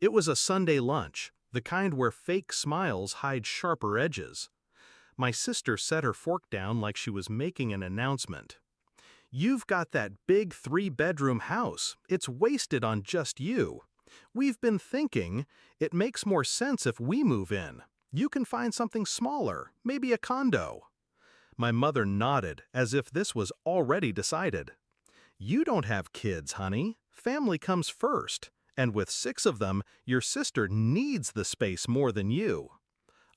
It was a Sunday lunch, the kind where fake smiles hide sharper edges. My sister set her fork down like she was making an announcement. "You've got that big three-bedroom house. It's wasted on just you. We've been thinking it makes more sense if we move in. You can find something smaller, maybe a condo." My mother nodded as if this was already decided. "You don't have kids, honey. Family comes first. And with 6 of them, your sister needs the space more than you."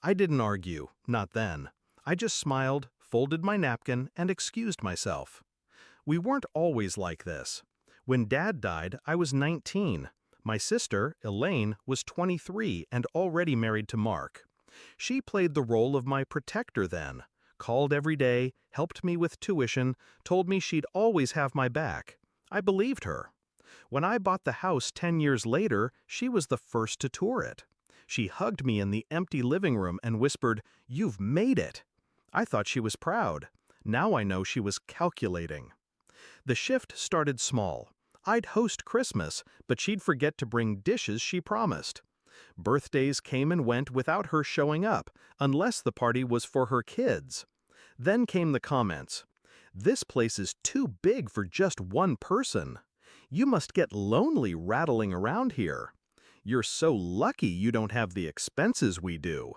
I didn't argue, not then. I just smiled, folded my napkin, and excused myself. We weren't always like this. When Dad died, I was 19. My sister, Elaine, was 23 and already married to Mark. She played the role of my protector then, called every day, helped me with tuition, told me she'd always have my back. I believed her. When I bought the house 10 years later, she was the first to tour it. She hugged me in the empty living room and whispered, "You've made it." I thought she was proud. Now I know she was calculating. The shift started small. I'd host Christmas, but she'd forget to bring dishes she promised. Birthdays came and went without her showing up, unless the party was for her kids. Then came the comments. "This place is too big for just one person. You must get lonely rattling around here. You're so lucky you don't have the expenses we do."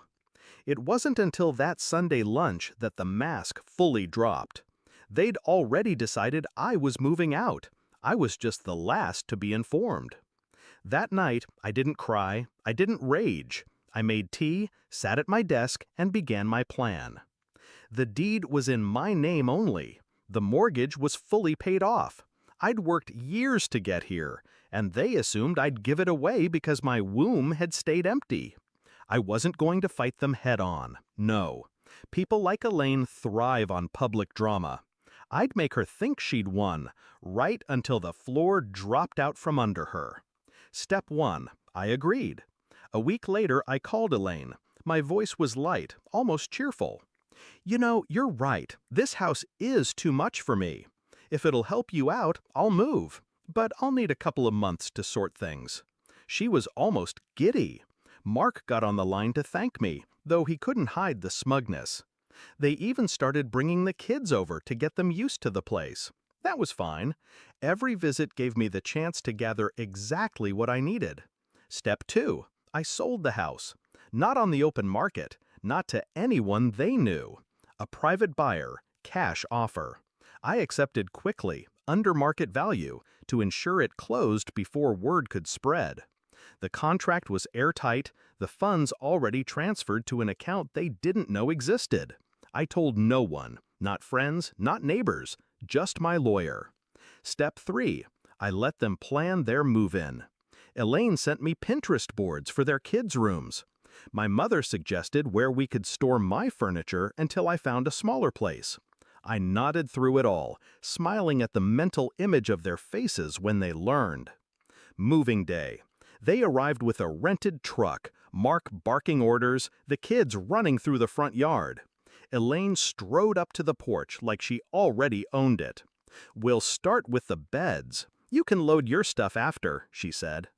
It wasn't until that Sunday lunch that the mask fully dropped. They'd already decided I was moving out. I was just the last to be informed. That night, I didn't cry, I didn't rage. I made tea, sat at my desk, and began my plan. The deed was in my name only. The mortgage was fully paid off. I'd worked years to get here, and they assumed I'd give it away because my womb had stayed empty. I wasn't going to fight them head on. No. People like Elaine thrive on public drama. I'd make her think she'd won, right until the floor dropped out from under her. Step 1. I agreed. A week later, I called Elaine. My voice was light, almost cheerful. "You know, you're right. This house is too much for me. If it'll help you out, I'll move. But I'll need a couple of months to sort things." She was almost giddy. Mark got on the line to thank me, though he couldn't hide the smugness. They even started bringing the kids over to get them used to the place. That was fine. Every visit gave me the chance to gather exactly what I needed. Step 2. I sold the house. Not on the open market, not to anyone they knew. A private buyer, cash offer. I accepted quickly, under market value, to ensure it closed before word could spread. The contract was airtight, the funds already transferred to an account they didn't know existed. I told no one, not friends, not neighbors, just my lawyer. Step 3. I let them plan their move-in. Elaine sent me Pinterest boards for their kids' rooms. My mother suggested where we could store my furniture until I found a smaller place. I nodded through it all, smiling at the mental image of their faces when they learned. Moving day. They arrived with a rented truck, Mark barking orders, the kids running through the front yard. Elaine strode up to the porch like she already owned it. "We'll start with the beds. You can load your stuff after," she said.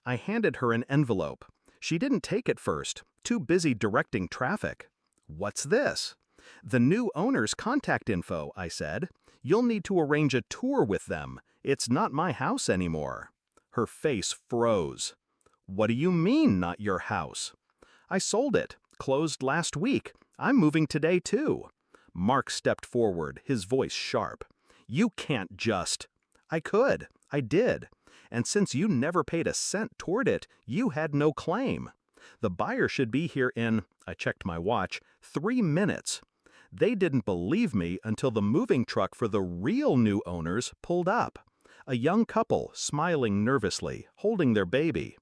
I handed her an envelope. She didn't take it first, too busy directing traffic. "What's this?" "The new owner's contact info," I said. "You'll need to arrange a tour with them. It's not my house anymore." Her face froze. "What do you mean, not your house?" "I sold it. Closed last week. I'm moving today, too." Mark stepped forward, his voice sharp. "You can't just—" "I could. I did. And since you never paid a cent toward it, you had no claim. The buyer should be here in," I checked my watch, "3 minutes." They didn't believe me until the moving truck for the real new owners pulled up. A young couple, smiling nervously, holding their baby.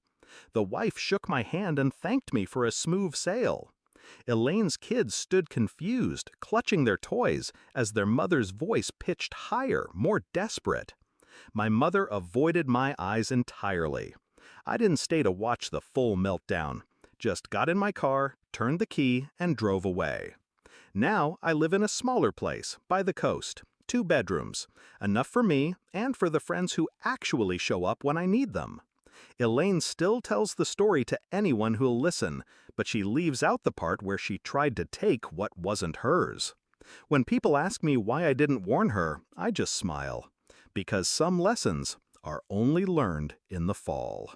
The wife shook my hand and thanked me for a smooth sale. Elaine's kids stood confused, clutching their toys, as their mother's voice pitched higher, more desperate. My mother avoided my eyes entirely. I didn't stay to watch the full meltdown. Just got in my car, turned the key, and drove away. Now I live in a smaller place, by the coast. 2 bedrooms. Enough for me and for the friends who actually show up when I need them. Elaine still tells the story to anyone who'll listen, but she leaves out the part where she tried to take what wasn't hers. When people ask me why I didn't warn her, I just smile. Because some lessons are only learned in the fall.